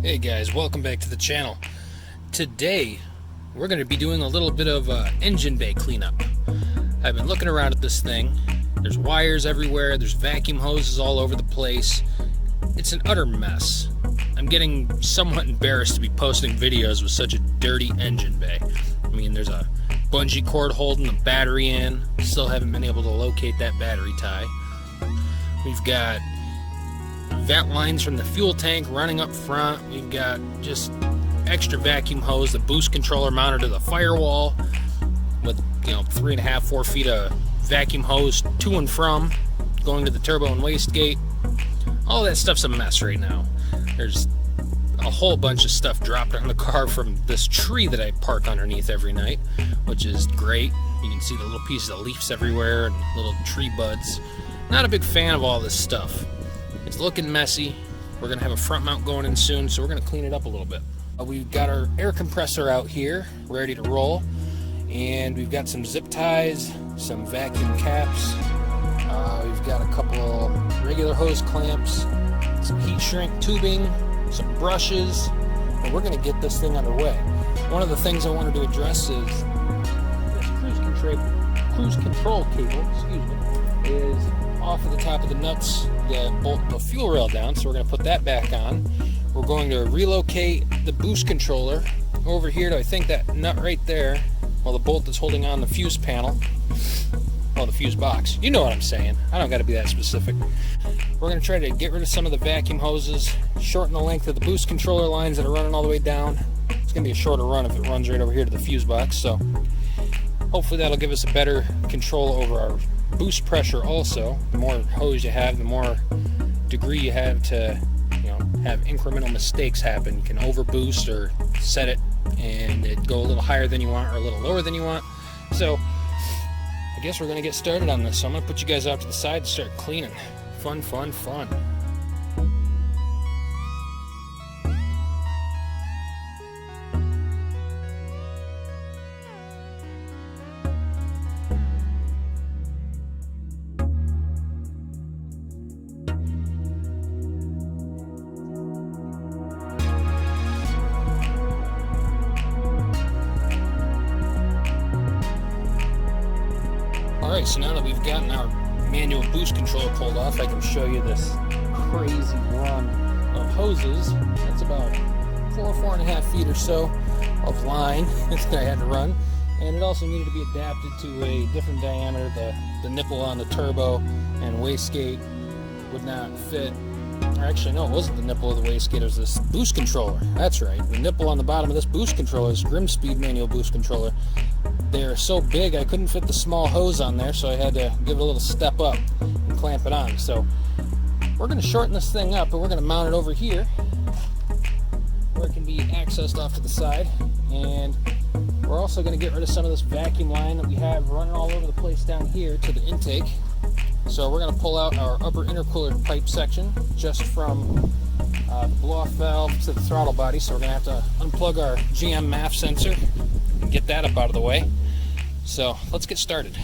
Hey guys, welcome back to the channel. Today we're going to be doing a little bit of engine bay cleanup. I've been looking around at this thing. There's wires everywhere, there's vacuum hoses all over the place. It's an utter mess. I'm getting somewhat embarrassed to be posting videos with such a dirty engine bay. I mean, there's a bungee cord holding the battery in. Still haven't been able to locate that battery tie. We've got vent lines from the fuel tank running up front. We've got just extra vacuum hose, the boost controller mounted to the firewall with 3.5, 4 feet of vacuum hose to and from going to the turbo and wastegate. All that stuff's a mess right now. There's a whole bunch of stuff dropped on the car from this tree that I park underneath every night, which is great. You can see the little pieces of leaves everywhere and little tree buds. Not a big fan of all this stuff. It's looking messy. We're going to have a front mount going in soon, so we're going to clean it up a little bit. We've got our air compressor out here, ready to roll. And we've got some zip ties, some vacuum caps. We've got a couple regular hose clamps, some heat shrink tubing, some brushes, and we're going to get this thing underway. One of the things I wanted to address is this cruise control cable, is off of the top of the nuts that bolt the fuel rail down, so we're going to put that back on. We're going to relocate the boost controller over here to, I think, that nut right there, well, the bolt that's holding on the fuse panel, well, the fuse box. You know what I'm saying. I don't got to be that specific. We're going to try to get rid of some of the vacuum hoses, shorten the length of the boost controller lines that are running all the way down. It's going to be a shorter run if it runs right over here to the fuse box, so hopefully that'll give us a better control over our boost pressure also. The more hose you have, the more degree you have to have incremental mistakes happen. You can overboost or set it and it go a little higher than you want or a little lower than you want. So I guess we're going to get started on this. So I'm going to put you guys out to the side and start cleaning. Fun, fun, fun. Alright, so now that we've gotten our manual boost controller pulled off, I can show you this crazy run of hoses. That's about 4.5 feet or so of line that I had to run. And it also needed to be adapted to a different diameter. The nipple on the turbo and wastegate would not fit. Or actually, no, it wasn't the nipple of the wastegate, it was this boost controller. That's right, the nipple on the bottom of this boost controller is Grimspeed manual boost controller. They're so big I couldn't fit the small hose on there, so I had to give it a little step up and clamp it on. So we're going to shorten this thing up and we're going to mount it over here where it can be accessed off to the side. And we're also going to get rid of some of this vacuum line that we have running all over the place down here to the intake. So we're going to pull out our upper intercooler pipe section just from the blow-off valve to the throttle body. So we're going to have to unplug our GM MAF sensor and get that up out of the way. So let's get started.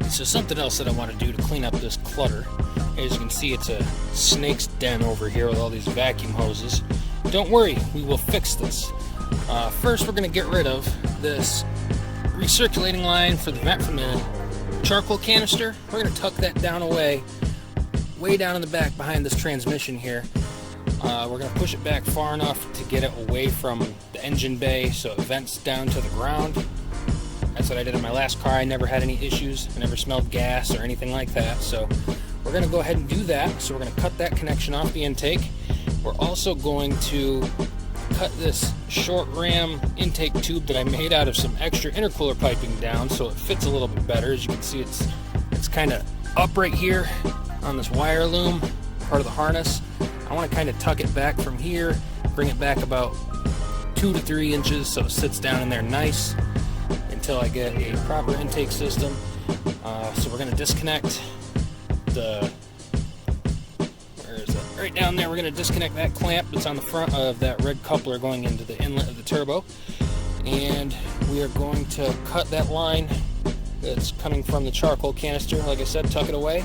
So something else that I want to do to clean up this clutter, as you can see, it's a snake's den over here with all these vacuum hoses. Don't worry, we will fix this. First, we're going to get rid of this recirculating line for the vent from the charcoal canister. We're going to tuck that down away, way down in the back behind this transmission here. We're going to push it back far enough to get it away from the engine bay so it vents down to the ground. That's what I did in my last car. I never had any issues. I never smelled gas or anything like that. So we're going to go ahead and do that. So we're going to cut that connection off the intake. We're also going to cut this short ram intake tube that I made out of some extra intercooler piping down so it fits a little bit better. As you can see, it's kind of up right here on this wire loom, part of the harness. I want to kind of tuck it back from here, bring it back about 2 to 3 inches so it sits down in there nice until I get a proper intake system. So we're going to disconnect the, where is it? Right down there, we're going to disconnect that clamp that's on the front of that red coupler going into the inlet of the turbo. and we are going to cut that line that's coming from the charcoal canister. Like I said, tuck it away,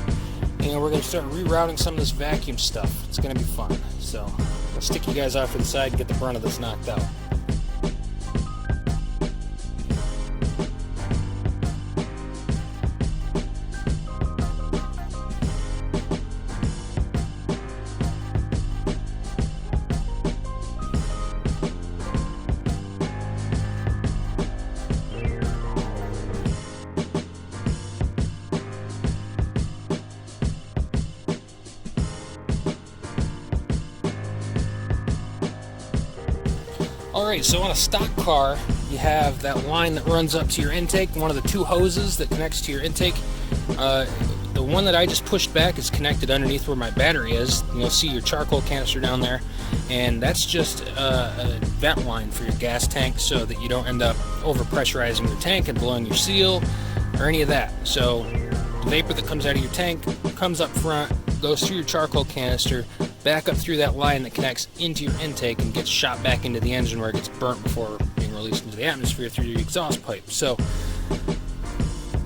and we're going to start rerouting some of this vacuum stuff. It's going to be fun. So I'll stick you guys off to the side and get the brunt of this knocked out. Alright, so on a stock car, you have that line that runs up to your intake, one of the two hoses that connects to your intake. The one that I just pushed back is connected underneath where my battery is. You'll see your charcoal canister down there, and that's just a vent line for your gas tank so that you don't end up overpressurizing your tank and blowing your seal or any of that. So the vapor that comes out of your tank comes up front, goes through your charcoal canister, back up through that line that connects into your intake and gets shot back into the engine where it gets burnt before being released into the atmosphere through your exhaust pipe. So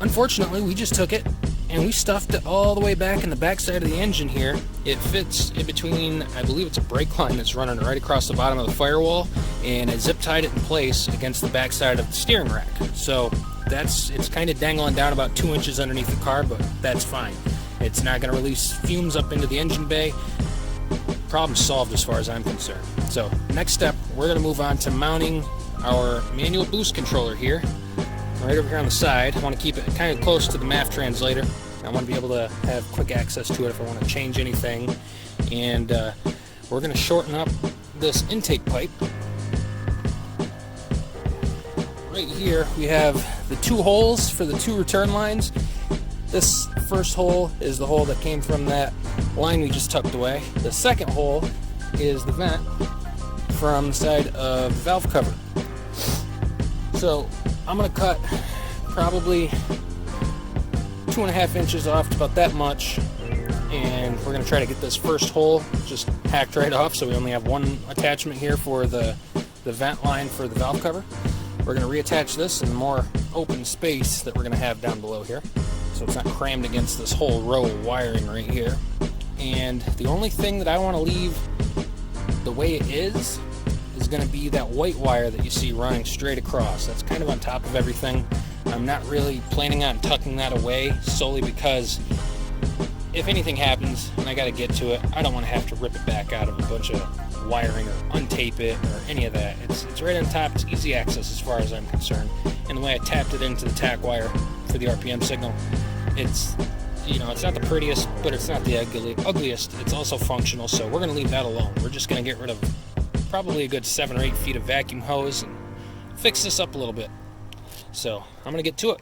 unfortunately, we just took it and we stuffed it all the way back in the backside of the engine here. It fits in between, I believe it's a brake line that's running right across the bottom of the firewall, and I zip tied it in place against the backside of the steering rack. So it's kind of dangling down about 2 inches underneath the car, but that's fine. It's not going to release fumes up into the engine bay. Problem solved as far as I'm concerned. So next step, we're going to move on to mounting our manual boost controller here, right over here on the side. I want to keep it kind of close to the MAF translator. I want to be able to have quick access to it if I want to change anything. And we're going to shorten up this intake pipe. Right here we have the two holes for the two return lines. This first hole is the hole that came from that line we just tucked away. The second hole is the vent from the side of the valve cover. So I'm going to cut probably 2.5 inches off to about that much, and we're going to try to get this first hole just hacked right off so we only have one attachment here for the vent line for the valve cover. We're going to reattach this in the more open space that we're going to have down below here, so it's not crammed against this whole row of wiring right here. And the only thing that I want to leave the way it is going to be that white wire that you see running straight across. That's kind of on top of everything. I'm not really planning on tucking that away solely because if anything happens and I got to get to it, I don't want to have to rip it back out of a bunch of wiring or untape it or any of that. It's right on top. It's easy access as far as I'm concerned. And the way I tapped it into the tack wire for the RPM signal, it's not the prettiest, but it's not the ugliest. It's also functional, so we're going to leave that alone. We're just going to get rid of probably a good 7 or 8 feet of vacuum hose and fix this up a little bit. So I'm going to get to it.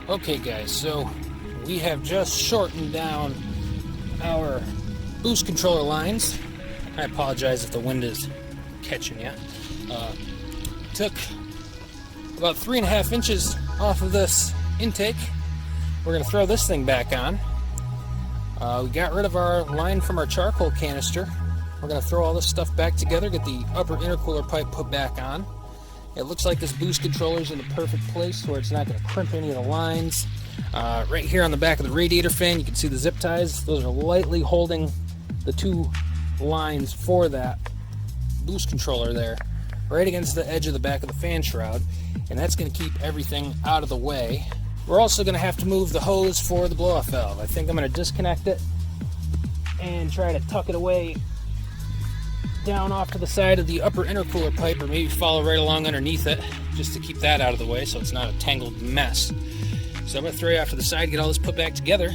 Okay guys, so we have just shortened down our boost controller lines. I apologize if the wind is catching you. Took about 3.5 inches off of this intake. We're going to throw this thing back on. We got rid of our line from our charcoal canister. We're going to throw all this stuff back together, get the upper intercooler pipe put back on. It looks like this boost controller is in the perfect place where it's not going to crimp any of the lines. Right here on the back of the radiator fan, you can see the zip ties. Those are lightly holding the two lines for that boost controller there, right against the edge of the back of the fan shroud, and that's going to keep everything out of the way. We're also going to have to move the hose for the blow-off valve. I think I'm going to disconnect it and try to tuck it away down off to the side of the upper intercooler pipe, or maybe follow right along underneath it just to keep that out of the way so it's not a tangled mess. So I'm going to throw you off to the side, get all this put back together.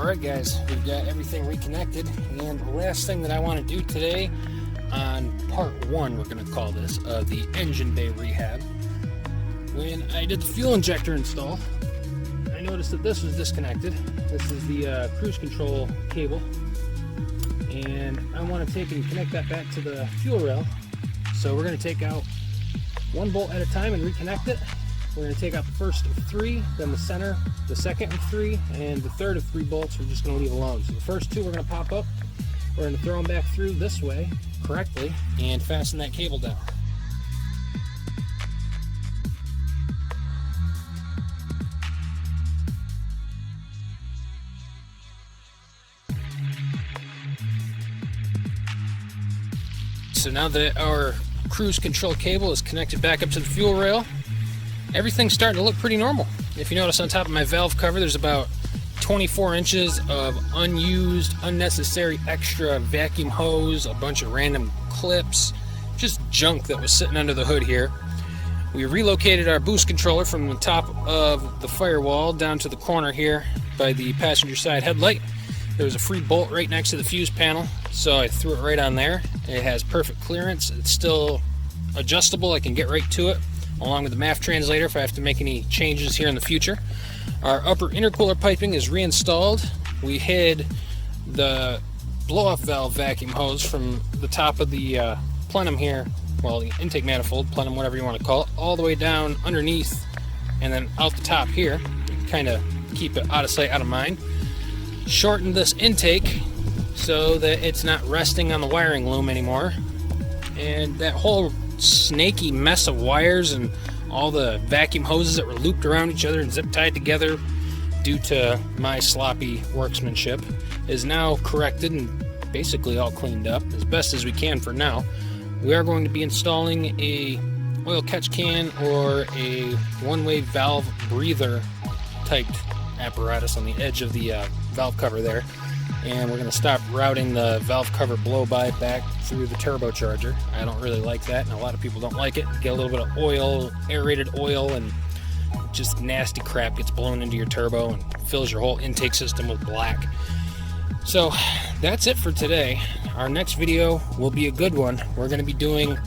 Alright guys, we've got everything reconnected, and the last thing that I want to do today on part 1, we're going to call this, of the engine bay rehab. When I did the fuel injector install, I noticed that this was disconnected. This is the cruise control cable, and I want to take and connect that back to the fuel rail. So we're going to take out one bolt at a time and reconnect it. We're going to take out the first of 3, then the center, the second of 3, and the third of 3 bolts we're just going to leave alone. So the first 2 we're going to pop up, we're going to throw them back through this way correctly and fasten that cable down. So now that our cruise control cable is connected back up to the fuel rail, everything's starting to look pretty normal. If you notice, on top of my valve cover, there's about 24 inches of unused, unnecessary extra vacuum hose, a bunch of random clips, just junk that was sitting under the hood here. We relocated our boost controller from the top of the firewall down to the corner here by the passenger side headlight. There was a free bolt right next to the fuse panel, so I threw it right on there. It has perfect clearance. It's still adjustable. I can get right to it, along with the MAF translator if I have to make any changes here in the future. Our upper intercooler piping is reinstalled. We hid the blow-off valve vacuum hose from the top of the plenum here, well, the intake manifold, plenum, whatever you want to call it, all the way down underneath and then out the top here. Kind of keep it out of sight, out of mind. Shortened this intake so that it's not resting on the wiring loom anymore. And that whole snaky mess of wires and all the vacuum hoses that were looped around each other and zip tied together due to my sloppy workmanship is now corrected and basically all cleaned up as best as we can for now. We are going to be installing a oil catch can or a one-way valve breather typed apparatus on the edge of the valve cover there, and we're going to stop routing the valve cover blow-by back through the turbocharger. I don't really like that, and a lot of people don't like it. Get a little bit of oil, aerated oil, and just nasty crap gets blown into your turbo and fills your whole intake system with black. So that's it for today. Our next video will be a good one. We're going to be doing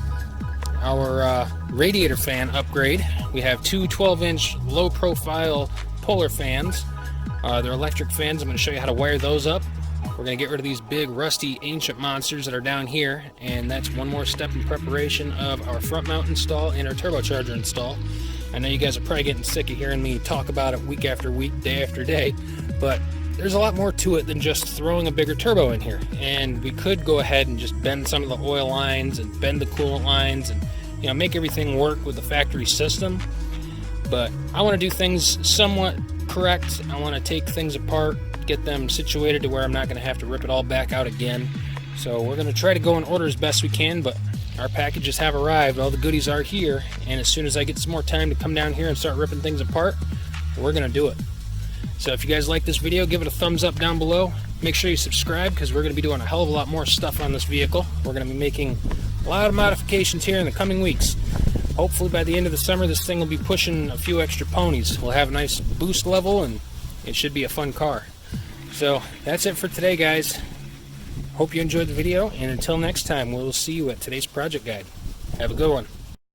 our radiator fan upgrade. We have 2 12-inch low-profile Polar fans. They're electric fans. I'm going to show you how to wire those up. We're going to get rid of these big rusty ancient monsters that are down here, and that's one more step in preparation of our front mount install and our turbocharger install. I know you guys are probably getting sick of hearing me talk about it week after week, day after day, but there's a lot more to it than just throwing a bigger turbo in here. And we could go ahead and just bend some of the oil lines and bend the coolant lines and, you know, make everything work with the factory system. But I want to do things somewhat correct. I want to take things apart, get them situated to where I'm not going to have to rip it all back out again. So we're going to try to go in order as best we can, but our packages have arrived. All the goodies are here, and as soon as I get some more time to come down here and start ripping things apart, we're going to do it. So if you guys like this video, give it a thumbs up down below. Make sure you subscribe, because we're going to be doing a hell of a lot more stuff on this vehicle. We're going to be making a lot of modifications here in the coming weeks. Hopefully by the end of the summer, this thing will be pushing a few extra ponies. We'll have a nice boost level, and it should be a fun car. So that's it for today, guys. Hope you enjoyed the video, and until next time, we'll see you at today's project guide. Have a good one.